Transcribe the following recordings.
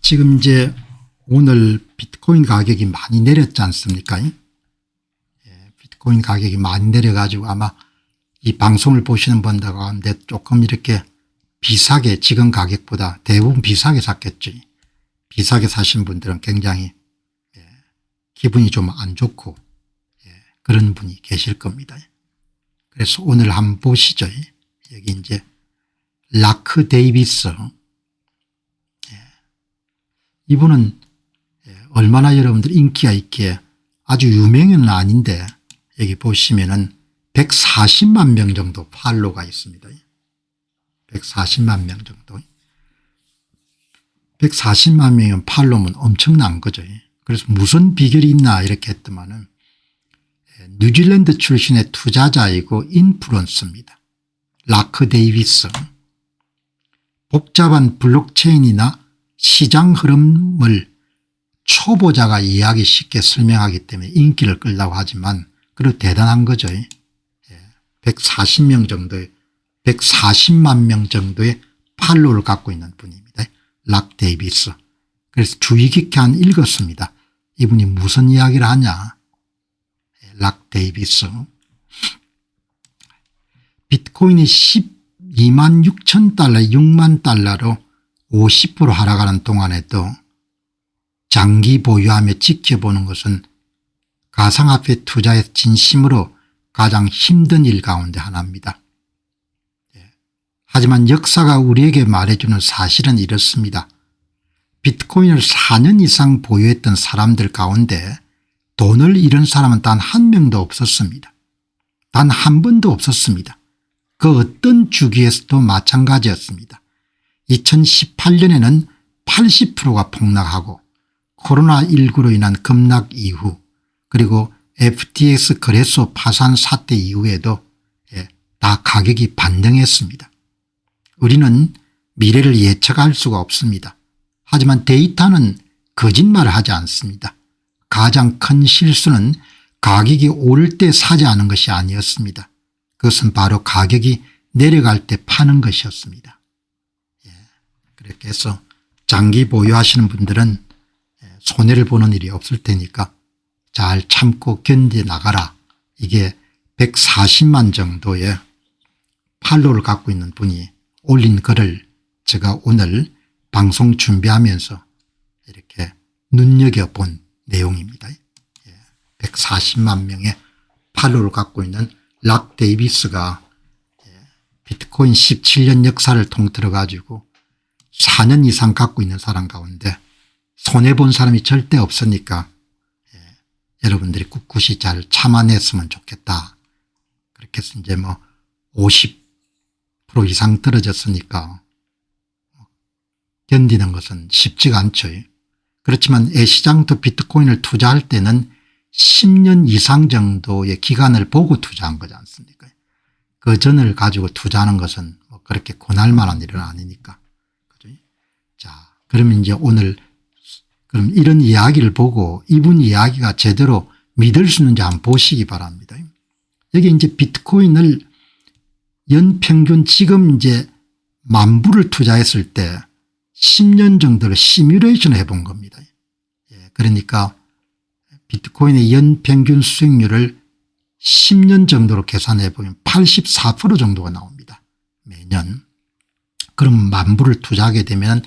지금 이제 오늘 비트코인 가격이 많이 내렸지 않습니까? 비트코인 가격이 많이 내려가지고 아마 이 방송을 보시는 분들 가운데 조금 이렇게 비싸게 지금 가격보다 대부분 비싸게 샀겠죠. 비싸게 사신 분들은 굉장히 기분이 좀 안 좋고 그런 분이 계실 겁니다. 그래서 오늘 한번 보시죠. 여기 이제 라크 데이비스 이분은 얼마나 여러분들 인기가 있기에 아주 유명인은 아닌데 여기 보시면은 140만 명 정도 팔로우가 있습니다. 140만 명 정도. 140만 명이면 팔로우면 엄청난 거죠. 그래서 무슨 비결이 있나 이렇게 했더만은 뉴질랜드 출신의 투자자이고 인플루언서입니다. 라크 데이비스. 복잡한 블록체인이나 시장 흐름을 초보자가 이해하기 쉽게 설명하기 때문에 인기를 끌려고 하지만 그래도 대단한 거죠. 140명 정도의 140만 명 정도의 팔로우를 갖고 있는 분입니다. 락 데이비스. 그래서 주의 깊게 한 읽었습니다. 이분이 무슨 이야기를 하냐. 락 데이비스. 비트코인이 12만 6천 달러 6만 달러로 50% 하락하는 동안에도 장기 보유하며 지켜보는 것은 가상화폐 투자에 진심으로 가장 힘든 일 가운데 하나입니다. 하지만 역사가 우리에게 말해주는 사실은 이렇습니다. 비트코인을 4년 이상 보유했던 사람들 가운데 돈을 잃은 사람은 단 한 명도 없었습니다. 단 한 번도 없었습니다. 그 어떤 주기에서도 마찬가지였습니다. 2018년에는 80%가 폭락하고 코로나19로 인한 급락 이후 그리고 FTX 거래소 파산 사태 이후에도 다 가격이 반등했습니다. 우리는 미래를 예측할 수가 없습니다. 하지만 데이터는 거짓말을 하지 않습니다. 가장 큰 실수는 가격이 오를 때 사지 않은 것이 아니었습니다. 그것은 바로 가격이 내려갈 때 파는 것이었습니다. 그렇게 해서 장기 보유하시는 분들은 손해를 보는 일이 없을 테니까 잘 참고 견뎌나가라. 이게 140만 정도의 팔로우를 갖고 있는 분이 올린 글을 제가 오늘 방송 준비하면서 이렇게 눈여겨본 내용입니다. 140만 명의 팔로우를 갖고 있는 락 데이비스가 비트코인 17년 역사를 통틀어 가지고 4년 이상 갖고 있는 사람 가운데 손해본 사람이 절대 없으니까 여러분들이 꿋꿋이 잘 참아냈으면 좋겠다. 그렇게 해서 이제 뭐 50% 이상 떨어졌으니까 견디는 것은 쉽지가 않죠. 그렇지만 애시장도 비트코인을 투자할 때는 10년 이상 정도의 기간을 보고 투자한 거지 않습니까? 그 전을 가지고 투자하는 것은 뭐 그렇게 권할 만한 일은 아니니까. 그죠? 자, 그러면 이제 오늘 그럼 이런 이야기를 보고 이분 이야기가 제대로 믿을 수 있는지 한번 보시기 바랍니다. 여기 이제 비트코인을 연평균 지금 이제 10,000불을 투자했을 때 10년 정도를 시뮬레이션을 해본 겁니다. 그러니까 비트코인의 연평균 수익률을 10년 정도로 계산해 보면 84% 정도가 나옵니다. 매년. 그럼 10,000불을 투자하게 되면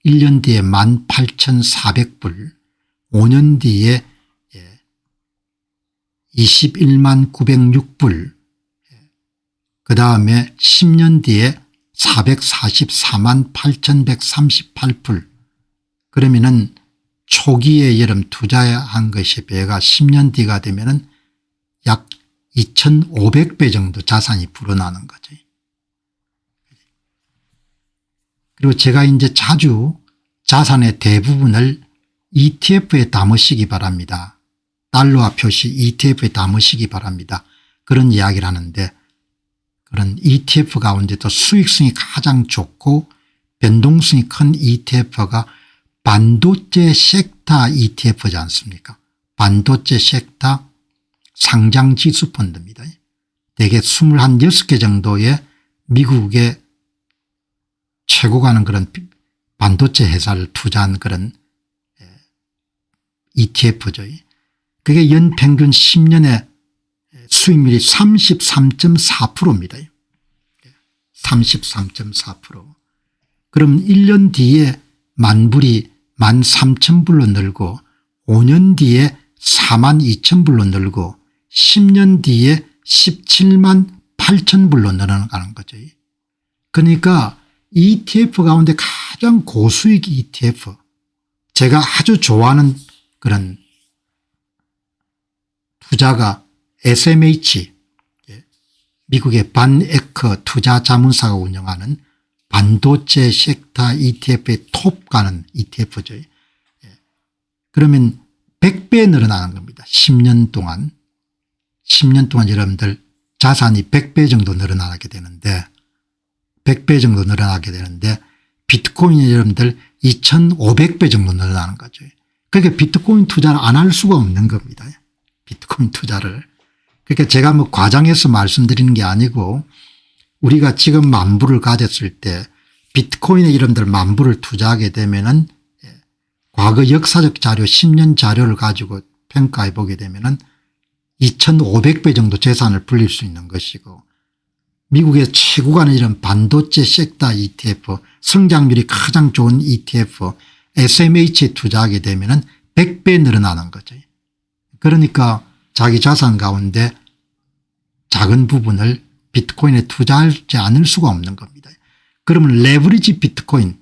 1년 뒤에 18,400불, 5년 뒤에 21만 906불, 그 다음에 10년 뒤에 444만 8,138불. 그러면은 초기에 여름 투자한 것에 비해가 10년 뒤가 되면은 약 2,500배 정도 자산이 불어나는 거죠. 그리고 제가 이제 자주 자산의 대부분을 ETF에 담으시기 바랍니다. 달러화 표시 ETF에 담으시기 바랍니다. 그런 이야기를 하는데 그런 ETF 가운데도 수익성이 가장 좋고 변동성이 큰 ETF가 반도체 섹터 ETF지 않습니까? 반도체 섹터 상장지수 펀드입니다. 대개 26개 정도의 미국의 최고 가는 그런 반도체 회사를 투자한 그런 ETF죠. 그게 연평균 10년에 수익률이 33.4%입니다. 33.4%. 그럼 1년 뒤에 만불이 13,000불로 늘고 5년 뒤에 42,000불로 늘고 10년 뒤에 17만 8,000불로 늘어나가는 거죠. 그러니까 ETF 가운데 가장 고수익 ETF, 제가 아주 좋아하는 그런 투자가 SMH, 미국의 반에커 투자자문사가 운영하는 반도체 섹터 ETF의 톱 가는 ETF죠. 그러면 100배 늘어나는 겁니다. 10년 동안. 10년 동안 여러분들 자산이 100배 정도 늘어나게 되는데 100배 정도 늘어나게 되는데 비트코인이 여러분들 2500배 정도 늘어나는 거죠. 그러니까 비트코인 투자를 안 할 수가 없는 겁니다. 비트코인 투자를. 그러니까 제가 뭐 과장해서 말씀드리는 게 아니고 우리가 지금 만불을 가졌을 때 비트코인에 여러분들 만불을 투자하게 되면은 과거 역사적 자료 10년 자료를 가지고 평가해 보게 되면은 2500배 정도 재산을 불릴 수 있는 것이고 미국의 최고가는 이런 반도체 섹터 ETF 성장률이 가장 좋은 ETF SMH에 투자하게 되면은 100배 늘어나는 거죠. 그러니까 자기 자산 가운데 작은 부분을 비트코인에 투자하지 않을 수가 없는 겁니다. 그러면 레버리지 비트코인에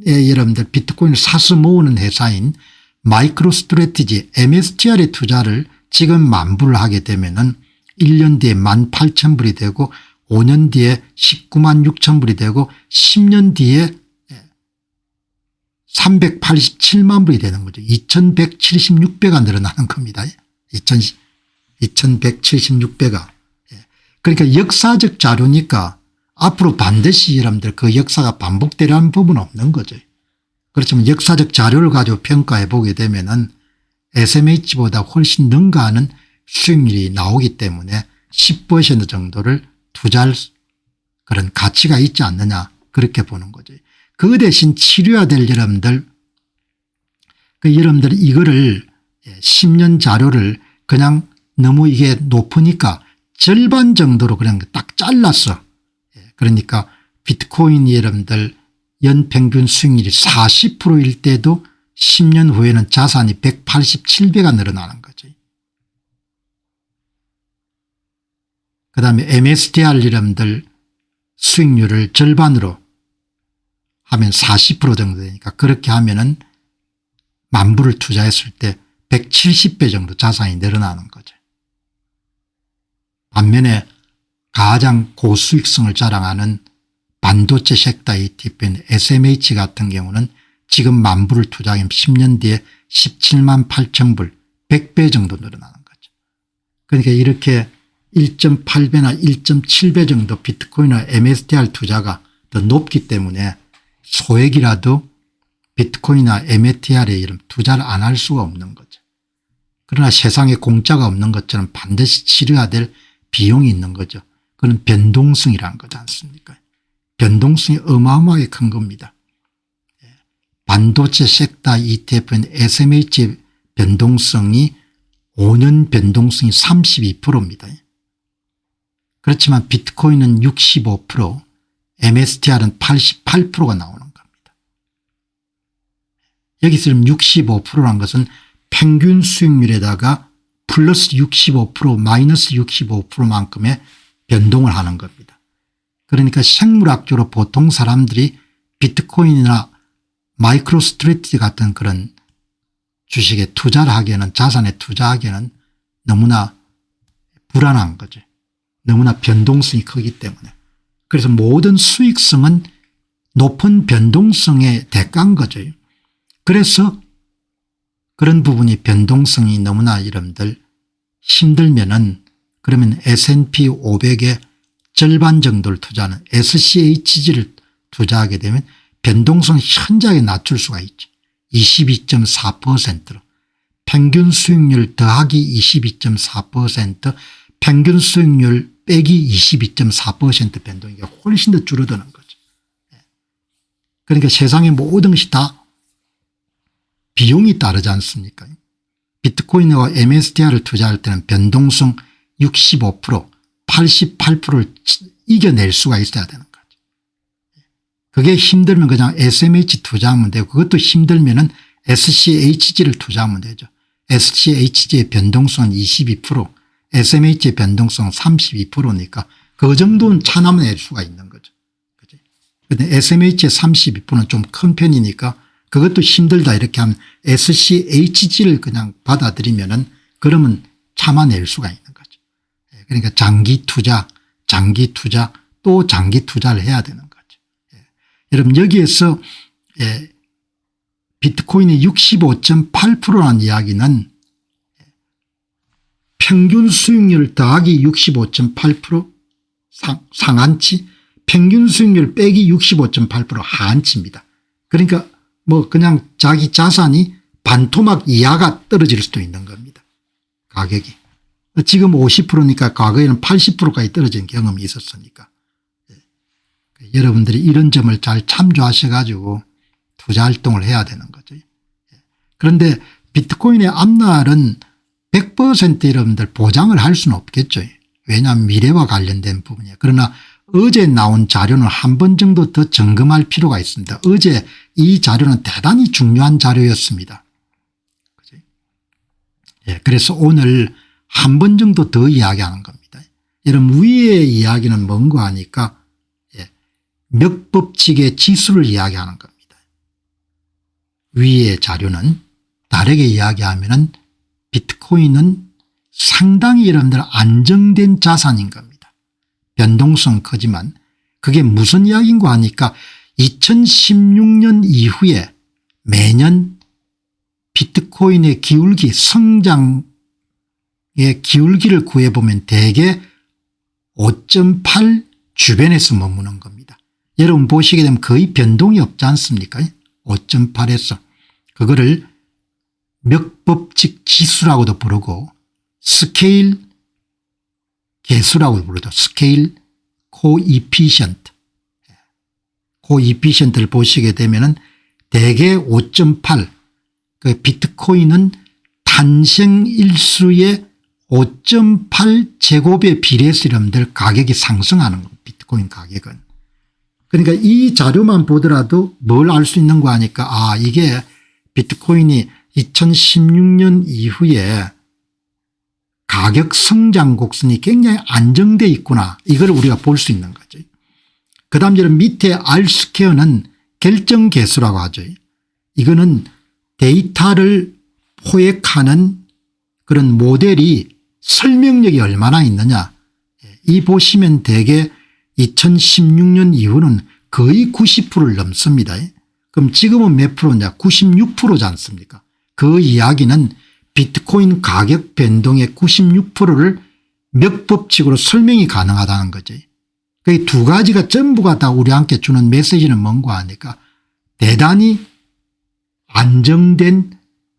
여러분들 비트코인을 사서 모으는 회사인 마이크로 스트래티지 MSTR의 투자를 지금 만불을 하게 되면은 1년 뒤에 18,000불이 되고 5년 뒤에 19만 6천 불이 되고 10년 뒤에 387만 불이 되는 거죠. 2176배가 늘어나는 겁니다. 2176배가. 그러니까 역사적 자료니까 앞으로 반드시 여러분들 그 역사가 반복되라는 부분은 없는 거죠. 그렇지만 역사적 자료를 가지고 평가해 보게 되면은 SMH보다 훨씬 능가하는 수익률이 나오기 때문에 10% 정도를 투자할 그런 가치가 있지 않느냐 그렇게 보는 거죠. 그 대신 치료해야 될 여러분들 여러분들 이거를 10년 자료를 그냥 너무 이게 높으니까 절반 정도로 그냥 딱 잘랐어. 그러니까 비트코인 여러분들 연평균 수익률이 40%일 때도 10년 후에는 자산이 187배가 늘어나는 거죠. 그다음에 MSTR 여러분들 수익률을 절반으로 하면 40% 정도 되니까 그렇게 하면은 만불을 투자했을 때 170배 정도 자산이 늘어나는 거죠. 반면에 가장 고수익성을 자랑하는 반도체 섹터 ETF인 SMH 같은 경우는 지금 만불을 투자하면 10년 뒤에 17만 8천 불 100배 정도 늘어나는 거죠. 그러니까 이렇게 1.8배나 1.7배 정도 비트코인이나 MSTR 투자가 더 높기 때문에 소액이라도 비트코인이나 MSTR에 이런 투자를 안 할 수가 없는 거죠. 그러나 세상에 공짜가 없는 것처럼 반드시 치러야 될 비용이 있는 거죠. 그건 변동성이라는 거지 않습니까? 변동성이 어마어마하게 큰 겁니다. 반도체 섹터 ETF인 SMH 변동성이 5년 변동성이 32%입니다. 그렇지만 비트코인은 65%, MSTR은 88%가 나오는 겁니다. 여기서 65%란 것은 평균 수익률에다가 플러스 65% 마이너스 65%만큼의 변동을 하는 겁니다. 그러니까 생물학적으로 보통 사람들이 비트코인이나 마이크로 스트래티지 같은 그런 주식에 투자를 하기에는 자산에 투자하기에는 너무나 불안한 거죠. 너무나 변동성이 크기 때문에. 그래서 모든 수익성은 높은 변동성의 대가인 거죠. 그래서 그런 부분이 변동성이 너무나 여러분들 힘들면은 그러면 S&P 500의 절반 정도를 투자하는 SCHG를 투자하게 되면 변동성을 현저하게 낮출 수가 있죠. 22.4%로 평균 수익률 더하기 22.4% 평균 수익률 빼기 22.4% 변동이 훨씬 더 줄어드는 거죠. 그러니까 세상의 모든 것이 다 비용이 따르지 않습니까? 비트코인과 MSTR을 투자할 때는 변동성 65% 88%를 이겨낼 수가 있어야 되는 거죠. 그게 힘들면 그냥 SMH 투자하면 되고 그것도 힘들면 SCHG를 투자하면 되죠. SCHG의 변동성은 22% SMH의 변동성은 32%니까 그 정도는 차남낼 수가 있는 거죠. 그런데 SMH의 32%는 좀 큰 편이니까 그것도 힘들다 이렇게 하면 SCHG를 그냥 받아들이면은 그러면 참아낼 수가 있는 거죠. 그러니까 장기 투자 또 장기 투자를 해야 되는 거죠. 여러분 여기에서 비트코인이 65.8%라는 이야기는 평균 수익률 더하기 65.8% 상한치 평균 수익률 빼기 65.8% 하한치입니다. 그러니까 뭐 그냥 자기 자산이 반토막 이하가 떨어질 수도 있는 겁니다. 가격이. 지금 50%니까 과거에는 80%까지 떨어진 경험이 있었으니까. 여러분들이 이런 점을 잘 참조하셔 가지고 투자 활동을 해야 되는 거죠. 그런데 비트코인의 앞날은 100% 여러분들 보장을 할 수는 없겠죠. 왜냐하면 미래와 관련된 부분이에요. 그러나 어제 나온 자료는 한 번 정도 더 점검할 필요가 있습니다. 어제 이 자료는 대단히 중요한 자료였습니다. 그래서 오늘 한 번 정도 더 이야기하는 겁니다. 여러분 위의 이야기는 뭔가 하니까 몇 법칙의 지수를 이야기하는 겁니다. 위의 자료는 다르게 이야기하면 비트코인은 상당히 여러분들 안정된 자산인 겁니다. 변동성 크지만 그게 무슨 이야기인가 하니까 2016년 이후에 매년 비트코인의 기울기 성장의 기울기를 구해보면 대개 5.8 주변에서 머무는 겁니다. 여러분 보시게 되면 거의 변동이 없지 않습니까? 5.8에서 그거를 멱법칙 지수라고도 부르고 스케일 개수라고 부르죠. 스케일 코이피션트. 코이피션트를 보시게 되면은 대개 5.8 그 비트코인은 탄생일수의 5.8 제곱에 비례해서 여러분들 가격이 상승하는 겁니다. 비트코인 가격은. 그러니까 이 자료만 보더라도 뭘 알 수 있는가 하니까 이게 비트코인이 2016년 이후에 가격 성장 곡선이 굉장히 안정돼 있구나 이걸 우리가 볼 수 있는 거죠. 그다음 여러분 밑에 R스퀘어는 결정계수라고 하죠. 이거는 데이터를 포획하는 그런 모델이 설명력이 얼마나 있느냐. 이 보시면 대개 2016년 이후는 거의 90%를 넘습니다. 그럼 지금은 몇 프로냐 96%지 않습니까. 그 이야기는 비트코인 가격 변동의 96%를 몇 법칙으로 설명이 가능하다는 거죠. 그 두 가지가 전부가 다 우리한테 주는 메시지는 뭔가 하니까 대단히 안정된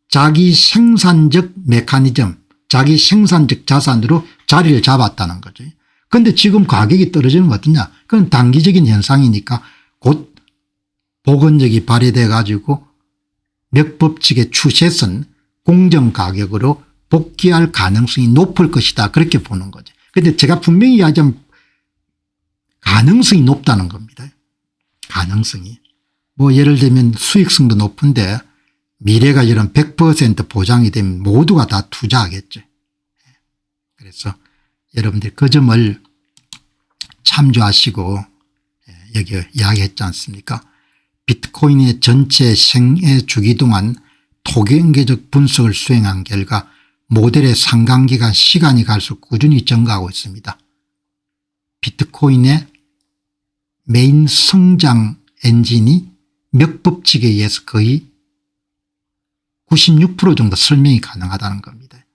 자기 생산적 메커니즘 자기 생산적 자산으로 자리를 잡았다는 거죠. 그런데 지금 가격이 떨어지는 거 어떠냐. 그건 단기적인 현상이니까 곧 복원력이 발휘돼 가지고 몇 법칙의 추세선 공정가격으로 복귀할 가능성이 높을 것이다 그렇게 보는 거죠. 그런데 제가 분명히 이야기하면 가능성이 높다는 겁니다. 가능성이. 뭐 예를 들면 수익성도 높은데 미래가 이런 100% 보장이 되면 모두가 다 투자하겠죠. 그래서 여러분들 그 점을 참조하시고 여기 이야기했지 않습니까. 비트코인의 전체 생애 주기 동안 토경계적 분석을 수행한 결과 모델의 상관기간 시간이 갈수록 꾸준히 증가하고 있습니다. 비트코인의 메인 성장 엔진이 몇 법칙에 의해서 거의 96% 정도 설명이 가능하다는 겁니다.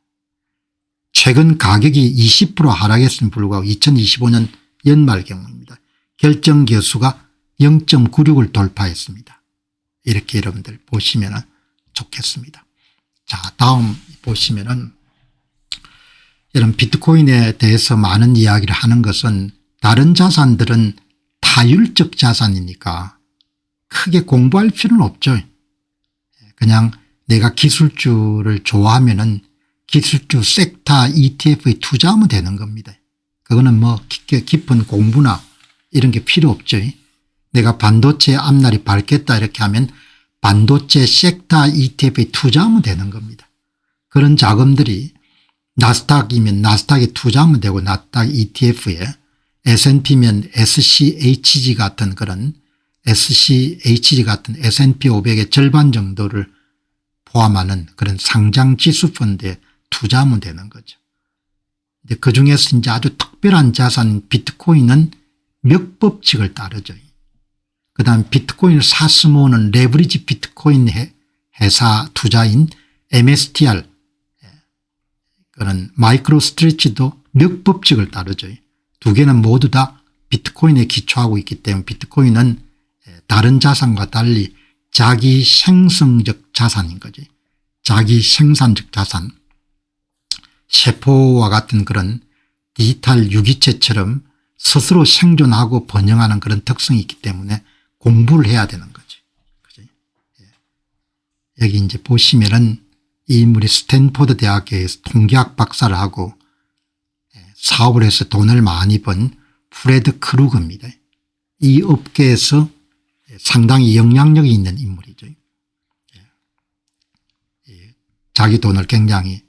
최근 가격이 20% 하락했음에 불구하고 2025년 연말 경우입니다. 결정계수가 0.96을 돌파했습니다. 이렇게 여러분들 보시면 좋겠습니다. 자, 다음 보시면은 여러분 비트코인에 대해서 많은 이야기를 하는 것은 다른 자산들은 타율적 자산이니까 크게 공부할 필요는 없죠. 그냥 내가 기술주를 좋아하면은 기술주 섹터 ETF에 투자하면 되는 겁니다. 그거는 뭐 깊은 공부나 이런 게 필요 없죠. 내가 반도체 앞날이 밝겠다 이렇게 하면 반도체 섹터 ETF에 투자하면 되는 겁니다. 그런 자금들이 나스닥이면 나스닥에 투자하면 되고 나스닥 ETF에 S&P면 SCHG 같은 그런 SCHG 같은 S&P 500의 절반 정도를 포함하는 그런 상장 지수 펀드에 투자하면 되는 거죠. 근데 그중에서 이제 아주 특별한 자산 비트코인은 몇 법칙을 따르죠. 그다음 비트코인을 사서 모으는 레버리지 비트코인 회사 투자인 MSTR 그런 마이크로 스트레치도 몇 법칙을 따르죠. 두 개는 모두 다 비트코인에 기초하고 있기 때문에 비트코인은 다른 자산과 달리 자기 생성적 자산인 거죠. 자기 생산적 자산. 세포와 같은 그런 디지털 유기체처럼 스스로 생존하고 번영하는 그런 특성이 있기 때문에 공부를 해야 되는 거죠. 그죠? 여기 이제 보시면은 이 인물이 스탠포드 대학교에서 통계학 박사를 하고 사업을 해서 돈을 많이 번 프레드 크루거입니다. 이 업계에서 상당히 영향력이 있는 인물이죠. 자기 돈을 굉장히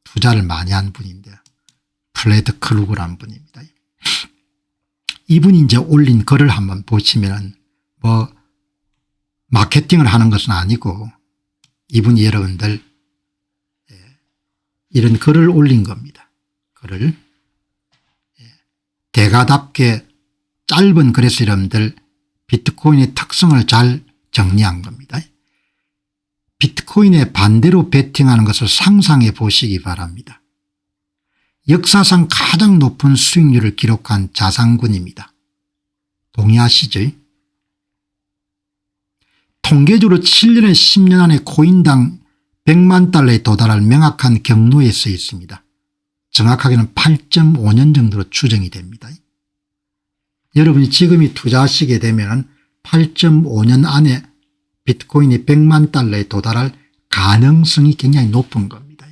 투자를 많이 한 분인데 프레드 크루거라는 분입니다. 이분이 이제 올린 글을 한번 보시면 뭐 마케팅을 하는 것은 아니고 이분이 여러분들 이런 글을 올린 겁니다. 글을 대가답게 짧은 글에서 여러분들 비트코인의 특성을 잘 정리한 겁니다. 비트코인에 반대로 베팅하는 것을 상상해 보시기 바랍니다. 역사상 가장 높은 수익률을 기록한 자산군입니다. 동의하시죠? 통계적으로 7년에 10년 안에 코인당 100만 달러에 도달할 명확한 경로에 서 있습니다. 정확하게는 8.5년 정도로 추정이 됩니다. 여러분이 지금이 투자하시게 되면 8.5년 안에 비트코인이 100만 달러에 도달할 가능성이 굉장히 높은 겁니다.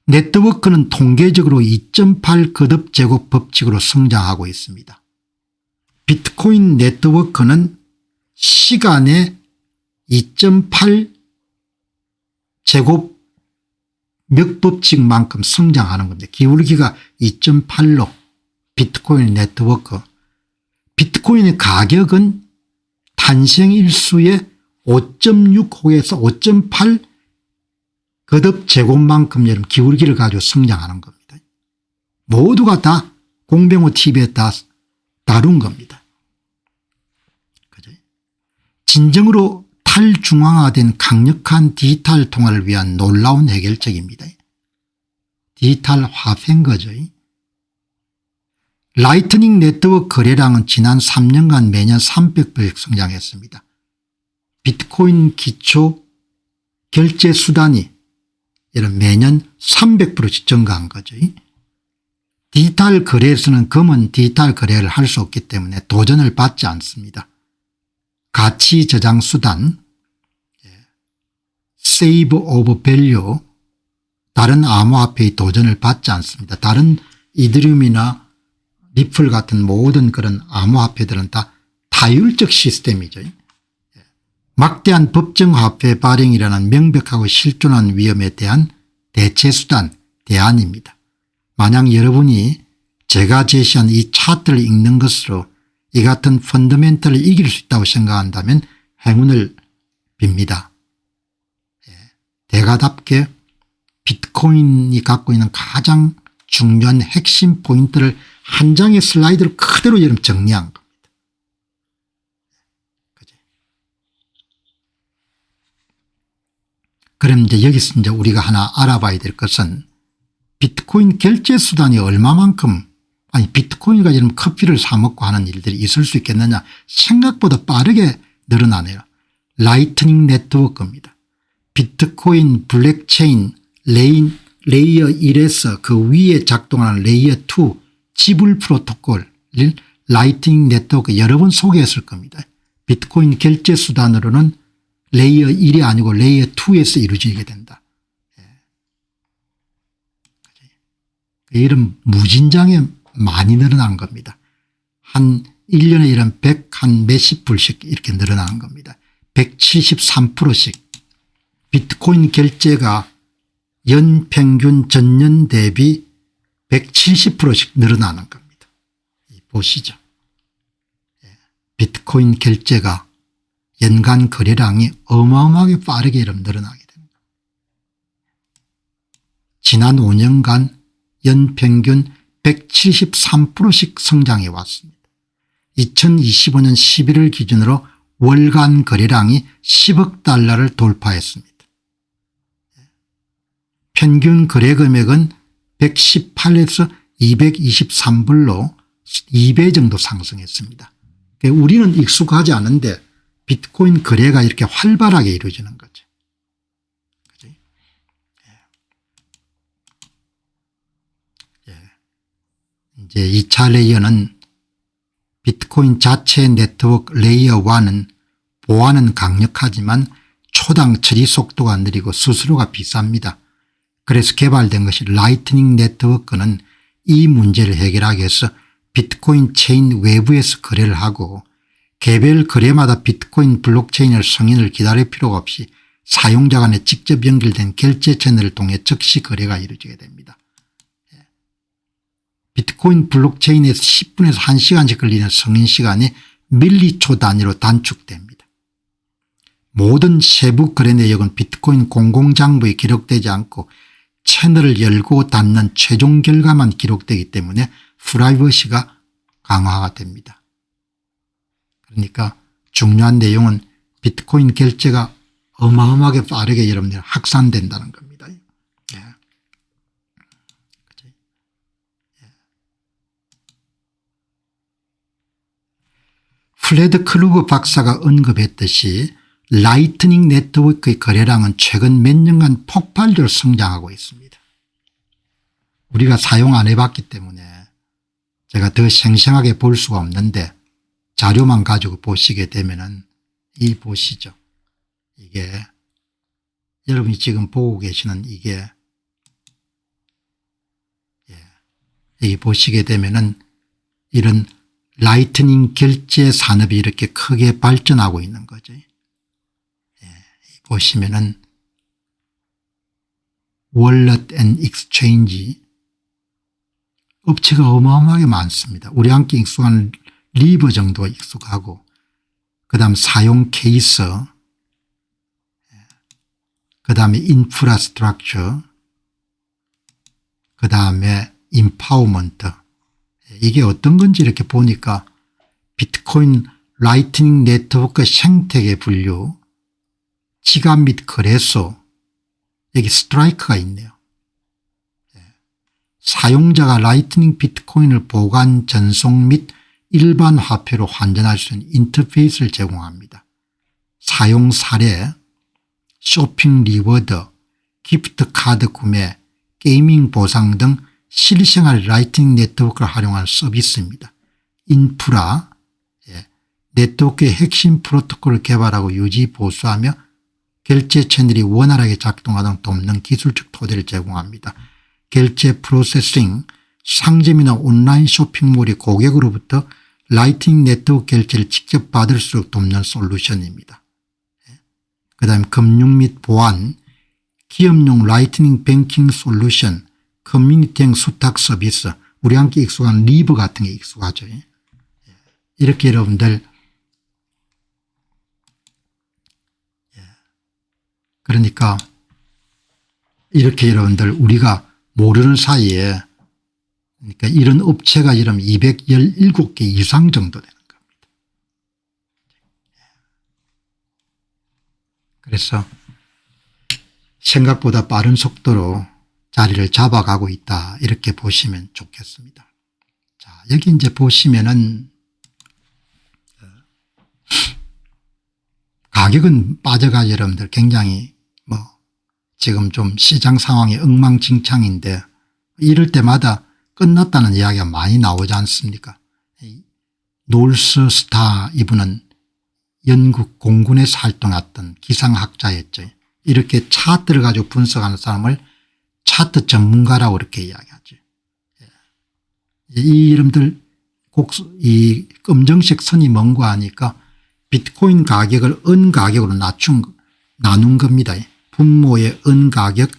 네트워크는 통계적으로 2.8 거듭제곱 법칙으로 성장하고 있습니다. 비트코인 네트워크는 시간에 2.8 제곱 몇 법칙만큼 성장하는 겁니다. 기울기가 2.8로 비트코인 네트워크. 비트코인의 가격은 탄생일수의 5.6호에서 5.8 거듭 제곱만큼 여러분 기울기를 가지고 성장하는 겁니다. 모두가 다 공병호 TV에 다 다룬 겁니다. 그죠? 진정으로 탈중앙화된 강력한 디지털 통화를 위한 놀라운 해결책입니다. 디지털 화폐인 거죠. 라이트닝 네트워크 거래량은 지난 3년간 매년 300배씩 성장했습니다. 비트코인 기초 결제 수단이 이런 매년 300%씩 증가한 거죠. 디지털 거래에서는 금은 디지털 거래를 할 수 없기 때문에 도전을 받지 않습니다. 가치 저장 수단, 세이브 오브 밸류, 다른 암호화폐의 도전을 받지 않습니다. 다른 이더리움이나 리플 같은 모든 그런 암호화폐들은 다 타율적 시스템이죠. 막대한 법정화폐 발행이라는 명백하고 실존한 위험에 대한 대체수단, 대안입니다. 만약 여러분이 제가 제시한 이 차트를 읽는 것으로 이 같은 펀더멘털을 이길 수 있다고 생각한다면 행운을 빕니다. 대가답게 비트코인이 갖고 있는 가장 중요한 핵심 포인트를 한 장의 슬라이드를 그대로 여러분 정리한 겁니다. 그럼 이제 여기서 이제 우리가 하나 알아봐야 될 것은 비트코인 결제 수단이 얼마만큼 아니 비트코인 가지고 커피를 사 먹고 하는 일들이 있을 수 있겠느냐 생각보다 빠르게 늘어나네요. 라이트닝 네트워크입니다. 비트코인 블랙체인 레이어 1에서 그 위에 작동하는 레이어 2 지불 프로토콜 라이트닝 네트워크 여러 번 소개했을 겁니다. 비트코인 결제 수단으로는 레이어 1이 아니고 레이어 2에서 이루어지게 된다. 이런 무진장에 많이 늘어난 겁니다. 한 1년에 이런 100 한 몇십 불씩 이렇게 늘어나는 겁니다. 173%씩 비트코인 결제가 연평균 전년 대비 170%씩 늘어나는 겁니다. 보시죠. 비트코인 결제가 연간 거래량이 어마어마하게 빠르게 늘어나게 됩니다. 지난 5년간 연평균 173%씩 성장해 왔습니다. 2025년 11월 기준으로 월간 거래량이 10억 달러를 돌파했습니다. 평균 거래 금액은 118에서 223불로 2배 정도 상승했습니다. 우리는 익숙하지 않은데 비트코인 거래가 이렇게 활발하게 이루어지는 거죠. 이제 2차 레이어는 비트코인 자체 네트워크 레이어 1은 보안은 강력하지만 초당 처리 속도가 느리고 수수료가 비쌉니다. 그래서 개발된 것이 라이트닝 네트워크는 이 문제를 해결하기 위해서 비트코인 체인 외부에서 거래를 하고 개별 거래마다 비트코인 블록체인을 승인을 기다릴 필요가 없이 사용자 간에 직접 연결된 결제 채널을 통해 즉시 거래가 이루어지게 됩니다. 비트코인 블록체인에서 10분에서 1시간씩 걸리는 승인 시간이 밀리초 단위로 단축됩니다. 모든 세부 거래 내역은 비트코인 공공장부에 기록되지 않고 채널을 열고 닫는 최종 결과만 기록되기 때문에 프라이버시가 강화가 됩니다. 그러니까 중요한 내용은 비트코인 결제가 어마어마하게 빠르게 여러분들 확산된다는 겁니다. 플레드 클루거 박사가 언급했듯이 라이트닝 네트워크의 거래량은 최근 몇 년간 폭발적으로 성장하고 있습니다. 우리가 사용 안 해봤기 때문에 제가 더 생생하게 볼 수가 없는데 자료만 가지고 보시게 되면은 이 보시죠. 이게 여러분이 지금 보고 계시는 이게 여기 보시게 되면은 이런 라이트닝 결제 산업이 이렇게 크게 발전하고 있는 거죠. 보시면은 월렛 앤 익스체인지 업체가 어마어마하게 많습니다. 우리 함께 익숙한 리버 정도가 익숙하고 그다음 사용 케이스 그다음에 인프라스트럭처 그다음에 인파워먼트 이게 어떤 건지 이렇게 보니까 비트코인 라이트닝 네트워크 생태계 분류 지갑 및 거래소 여기 스트라이크가 있네요. 사용자가 라이트닝 비트코인을 보관 전송 및 일반 화폐로 환전할 수 있는 인터페이스를 제공합니다. 사용 사례 쇼핑 리워드 기프트 카드 구매 게이밍 보상 등 실생활 라이트닝 네트워크를 활용하는 서비스입니다. 인프라 네트워크의 핵심 프로토콜을 개발하고 유지 보수하며 결제 채널이 원활하게 작동하도록 돕는 기술적 토대를 제공합니다. 결제 프로세싱 상점이나 온라인 쇼핑몰이 고객으로부터 라이트닝 네트워크 결제를 직접 받을 수 있도록 돕는 솔루션입니다. 그다음에 금융 및 보안 기업용 라이트닝 뱅킹 솔루션 커뮤니티형 수탁 서비스 우리 함께 익숙한 리버 같은 게 익숙하죠. 이렇게 여러분들 그러니까 이렇게 여러분들 우리가 모르는 사이에 그러니까 이런 업체가 이런 217개 이상 정도 되는 겁니다. 그래서 생각보다 빠른 속도로 자리를 잡아가고 있다 이렇게 보시면 좋겠습니다. 자, 여기 이제 보시면은 가격은 빠져가 여러분들 굉장히 지금 좀 시장 상황이 엉망진창인데 이럴 때마다 끝났다는 이야기가 많이 나오지 않습니까? 놀스 스타 이분은 영국 공군에서 활동했던 기상학자였죠. 이렇게 차트를 가지고 분석하는 사람을 차트 전문가라고 이렇게 이야기하죠. 이 이름들 이 검정색 선이 뭔가 하니까 비트코인 가격을 은 가격으로 나눈 겁니다. 분모의 은 가격,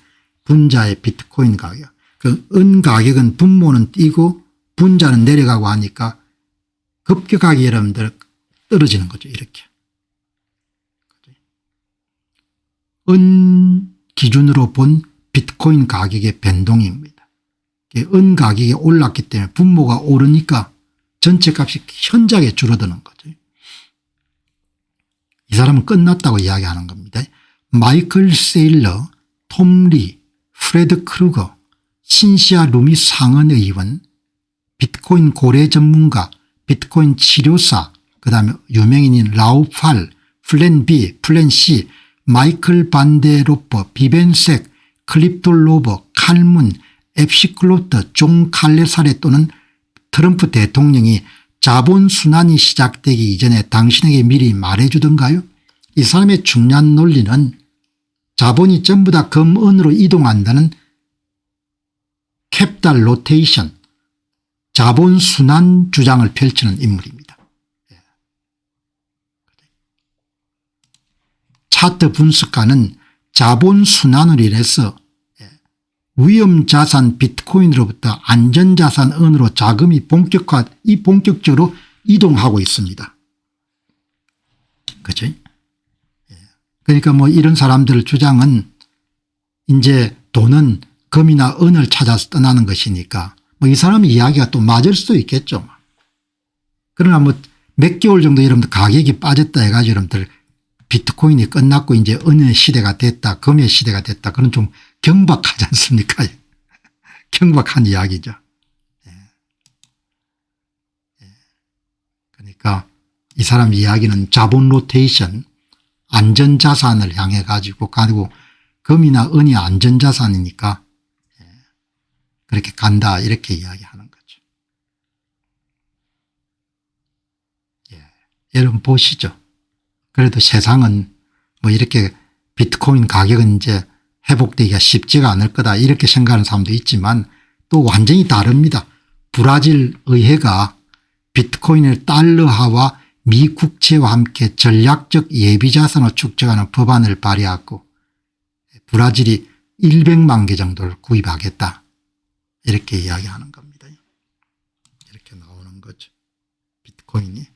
분자의 비트코인 가격. 그 은 가격은 분모는 뛰고 분자는 내려가고 하니까 급격하게 여러분들 떨어지는 거죠. 이렇게. 은 기준으로 본 비트코인 가격의 변동입니다. 은 가격이 올랐기 때문에 분모가 오르니까 전체 값이 현저하게 줄어드는 거죠. 이 사람은 끝났다고 이야기하는 겁니다. 마이클 세일러, 톰 리, 프레드 크루거, 신시아 루미 상원 의원, 비트코인 고래 전문가, 비트코인 치료사, 그다음에 유명인인 라우팔, 플랜 B, 플랜 C, 마이클 반데로퍼, 비벤색, 클립돌로버, 칼문, 앱시클로트, 존 칼레사레 또는 트럼프 대통령이 자본순환이 시작되기 이전에 당신에게 미리 말해주던가요? 이 사람의 중요한 논리는 자본이 전부 다 금은으로 이동한다는 캡탈 로테이션, 자본순환 주장을 펼치는 인물입니다. 차트 분석가는 자본순환으로 인해서 위험자산 비트코인으로부터 안전자산 은으로 자금이 본격적으로 이동하고 있습니다. 그죠? 그러니까 뭐 이런 사람들 주장은 이제 돈은 금이나 은을 찾아서 떠나는 것이니까 뭐 이 사람의 이야기가 또 맞을 수도 있겠죠. 그러나 뭐 몇 개월 정도 여러분들 가격이 빠졌다 해가지고 여러분들 비트코인이 끝났고 이제 은의 시대가 됐다, 금의 시대가 됐다. 그건 좀 경박하지 않습니까? 경박한 이야기죠. 그러니까 이 사람 이야기는 자본 로테이션, 안전자산을 향해 가지고 금이나 은이 안전자산이니까 그렇게 간다 이렇게 이야기하는 거죠. 여러분 보시죠. 그래도 세상은 뭐 이렇게 비트코인 가격은 이제 회복되기가 쉽지가 않을 거다 이렇게 생각하는 사람도 있지만 또 완전히 다릅니다. 브라질 의회가 비트코인을 달러화와 미 국채와 함께 전략적 예비자산으로 축적하는 법안을 발의하고 브라질이 100만 개 정도를 구입하겠다 이렇게 이야기하는 겁니다. 이렇게 나오는 거죠. 비트코인이.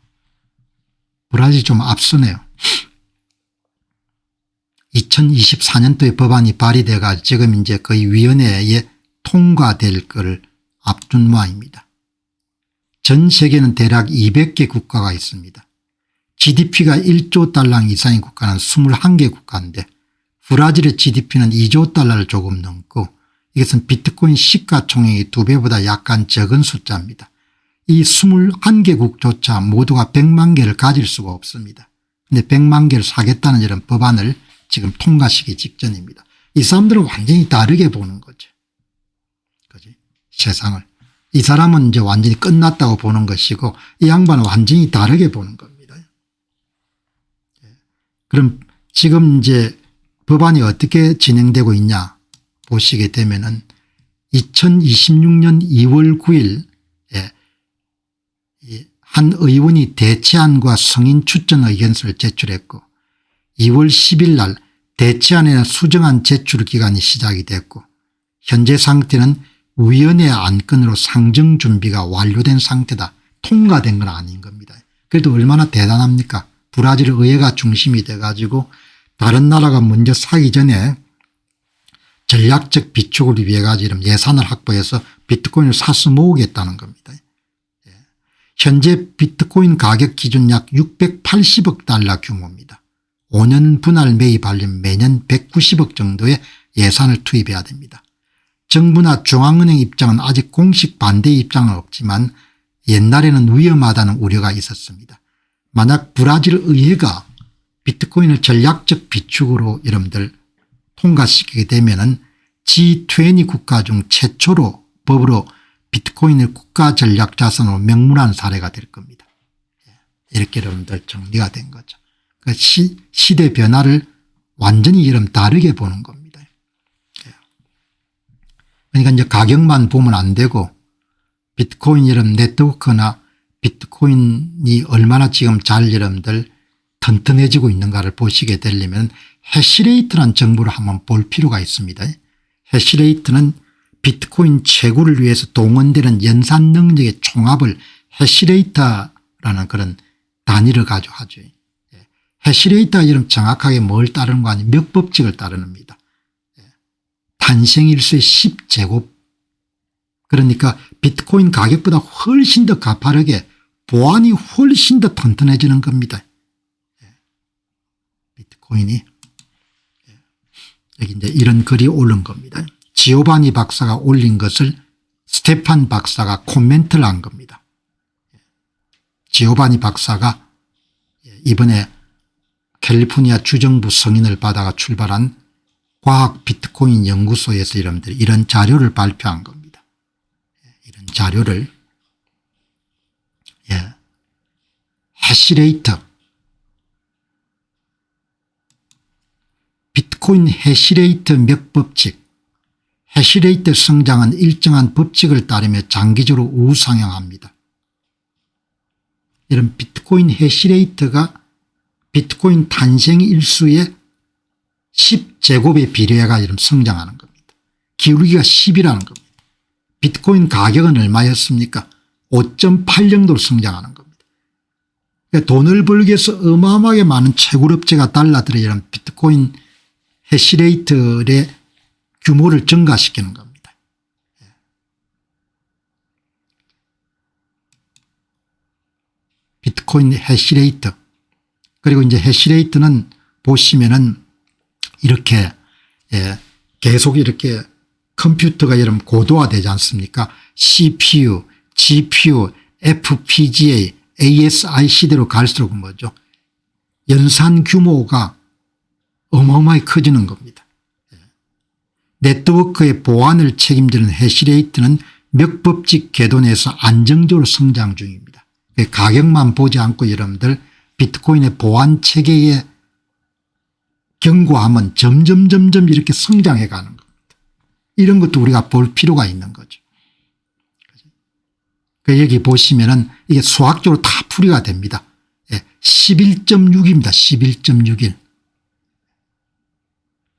브라질이 좀 앞서네요. 2024년도에 법안이 발의돼가 지금 이제 거의 위원회에 통과될 것을 앞둔 모양입니다. 전 세계는 대략 200개 국가가 있습니다. GDP가 1조 달러 이상인 국가는 21개 국가인데 브라질의 GDP는 2조 달러를 조금 넘고 이것은 비트코인 시가총액이 2배보다 약간 적은 숫자입니다. 이 21개국조차 모두가 100만 개를 가질 수가 없습니다. 그런데 100만 개를 사겠다는 이런 법안을 지금 통과시키기 직전입니다. 이 사람들은 완전히 다르게 보는 거죠. 그지? 세상을. 이 사람은 이제 완전히 끝났다고 보는 것이고 이 양반은 완전히 다르게 보는 겁니다. 그럼 지금 이제 법안이 어떻게 진행되고 있냐 보시게 되면은 2026년 2월 9일 한 의원이 대체안과 승인 추천 의견서를 제출했고 2월 10일 날 대체안에는 수정안 제출 기간이 시작이 됐고 현재 상태는 위원회 안건으로 상정 준비가 완료된 상태다. 통과된 건 아닌 겁니다. 그래도 얼마나 대단합니까? 브라질 의회가 중심이 돼가지고 다른 나라가 먼저 사기 전에 전략적 비축을 위해 가지고 예산을 확보해서 비트코인을 사서 모으겠다는 겁니다. 현재 비트코인 가격 기준 약 680억 달러 규모입니다. 5년 분할 매입하려면 매년 190억 정도의 예산을 투입해야 됩니다. 정부나 중앙은행 입장은 아직 공식 반대 입장은 없지만 옛날에는 위험하다는 우려가 있었습니다. 만약 브라질 의회가 비트코인을 전략적 비축으로 여러분들 통과시키게 되면은 G20 국가 중 최초로 법으로 비트코인을 국가 전략 자산으로 명문한 사례가 될 겁니다. 이렇게 여러분들 정리가 된 거죠. 그 시대 변화를 완전히 이름 다르게 보는 겁니다. 그러니까 이제 가격만 보면 안 되고 비트코인 이름 네트워크나 비트코인이 얼마나 지금 잘 여러분들 튼튼해지고 있는가를 보시게 되려면 해시레이트라는 정보를 한번 볼 필요가 있습니다. 해시레이트는 비트코인 채굴을 위해서 동원되는 연산 능력의 총합을 해시레이트라는 그런 단위를 가지고 하죠. 해시레이트가 이름 정확하게 뭘 따르는 거 아니면 몇 법칙을 따르는겁니다. 탄생일수의 10제곱, 그러니까 비트코인 가격보다 훨씬 더 가파르게 보안이 훨씬 더 튼튼해지는 겁니다. 비트코인이. 여기 이제 이런 글이 오른 겁니다. 지오바니 박사가 올린 것을 스테판 박사가 코멘트를 한 겁니다. 지오바니 박사가 이번에 캘리포니아 주정부 승인을 받아가 출발한 과학 비트코인 연구소에서 여러분들이 이런 자료를 발표한 겁니다. 이런 자료를 해시레이트, 비트코인 해시레이트 몇 법칙, 해시레이트 성장은 일정한 법칙을 따르며 장기적으로 우상향합니다. 이런 비트코인 해시레이트가 비트코인 탄생 일수의 10제곱에 비례해가 이런 성장하는 겁니다. 기울기가 10이라는 겁니다. 비트코인 가격은 얼마였습니까? 5.8 정도로 성장하는 겁니다. 그러니까 돈을 벌기 위해서 어마어마하게 많은 채굴업체가 달라들어 이런 비트코인 해시레이트의 규모를 증가시키는 겁니다. 비트코인 해시레이트, 그리고 이제 해시레이트는 보시면은 이렇게 계속 이렇게 컴퓨터가 여러분 고도화되지 않습니까? CPU, GPU, FPGA, ASIC대로 갈수록 뭐죠? 연산 규모가 어마어마하게 커지는 겁니다. 네트워크의 보안을 책임지는 해시레이트는 몇 법칙 궤도 내에서 안정적으로 성장 중입니다. 가격만 보지 않고 여러분들 비트코인의 보안 체계에 경고하면 점점 이렇게 성장해 가는 겁니다. 이런 것도 우리가 볼 필요가 있는 거죠. 여기 보시면은 이게 수학적으로 다 풀이가 됩니다. 11.6입니다. 11.61.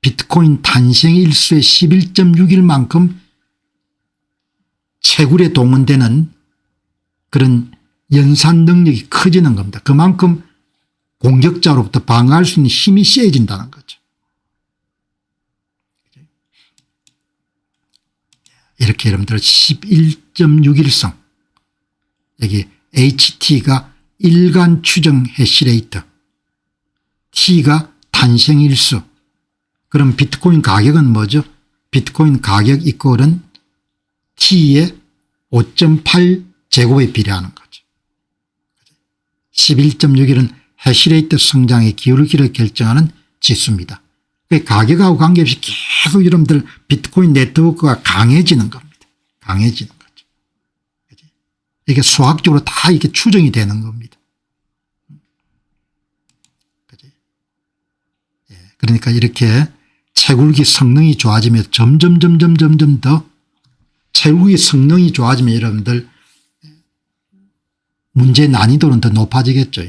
비트코인 탄생 일수의 11.6일만큼 채굴에 동원되는 그런 연산 능력이 커지는 겁니다. 그만큼 공격자로부터 방어할 수 있는 힘이 세진다는 거죠. 이렇게 여러분들 11.6일성, 여기 HT가 일간 추정 해시레이트, T가 탄생일수. 그럼 비트코인 가격은 뭐죠? 비트코인 가격 이꼴은 T의 5.8 제곱에 비례하는 거죠. 11.6일은 해시레이트 성장의 기울기를 결정하는 지수입니다. 가격하고 관계없이 계속 여러분들 비트코인 네트워크가 강해지는 겁니다. 강해지는 거죠. 이게 수학적으로 다 이렇게 추정이 되는 겁니다. 그러니까 이렇게 채굴기 성능이 좋아지면 점점 더 채굴기 성능이 좋아지면 여러분들 문제 난이도는 더 높아지겠죠.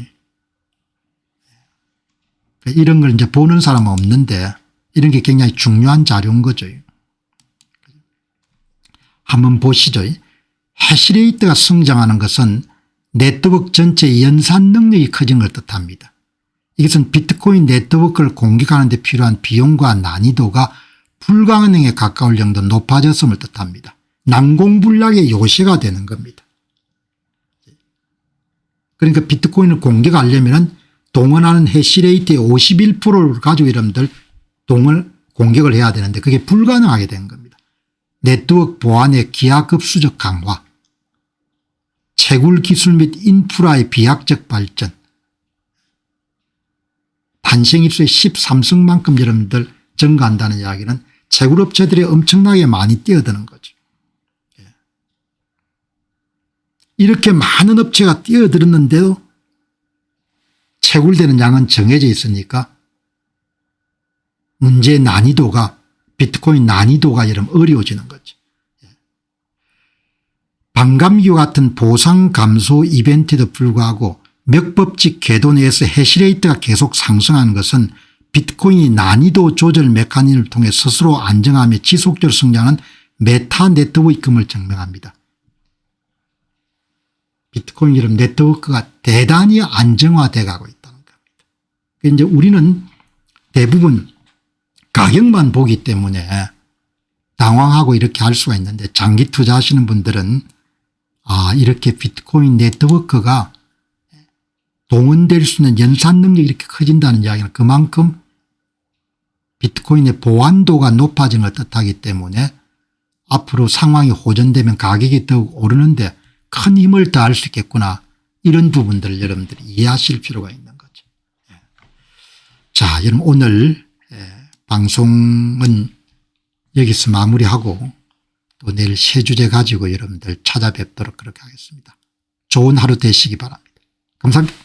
이런 걸 이제 보는 사람은 없는데 이런 게 굉장히 중요한 자료인 거죠. 한번 보시죠. 해시레이트가 성장하는 것은 네트워크 전체의 연산 능력이 커진 걸 뜻합니다. 이것은 비트코인 네트워크를 공격하는 데 필요한 비용과 난이도가 불가능에 가까울 정도 높아졌음을 뜻합니다. 난공불락의 요새가 되는 겁니다. 그러니까 비트코인을 공격하려면 동원하는 해시레이트의 51%를 가지고 여러분들 공격을 해야 되는데 그게 불가능하게 된 겁니다. 네트워크 보안의 기하급수적 강화, 채굴 기술 및 인프라의 비약적 발전, 탄생일수의 13승만큼 여러분들 증가한다는 이야기는 채굴업체들이 엄청나게 많이 뛰어드는 거죠. 이렇게 많은 업체가 뛰어들었는데도 채굴되는 양은 정해져 있으니까 문제의 난이도가 비트코인 난이도가 여러분 어려워지는 거죠. 반감기 같은 보상 감소 이벤트에도 불구하고 맥법칙 궤도 내에서 해시레이트가 계속 상승하는 것은 비트코인이 난이도 조절 메커니즘을 통해 스스로 안정하며 지속적으로 성장하는 메타 네트워크임을 증명합니다. 비트코인 여러분 네트워크가 대단히 안정화되어 가고 있다는 겁니다. 이제 우리는 대부분 가격만 보기 때문에 당황하고 이렇게 할 수가 있는데 장기 투자하시는 분들은 이렇게 비트코인 네트워크가 동원될 수 있는 연산 능력이 이렇게 커진다는 이야기는 그만큼 비트코인의 보안도가 높아지는 걸 뜻하기 때문에 앞으로 상황이 호전되면 가격이 더욱 오르는데 큰 힘을 더할 수 있겠구나, 이런 부분들을 여러분들이 이해하실 필요가 있는 거죠. 자, 여러분 오늘 방송은 여기서 마무리하고 또 내일 새 주제 가지고 여러분들 찾아뵙도록 그렇게 하겠습니다. 좋은 하루 되시기 바랍니다. 감사합니다.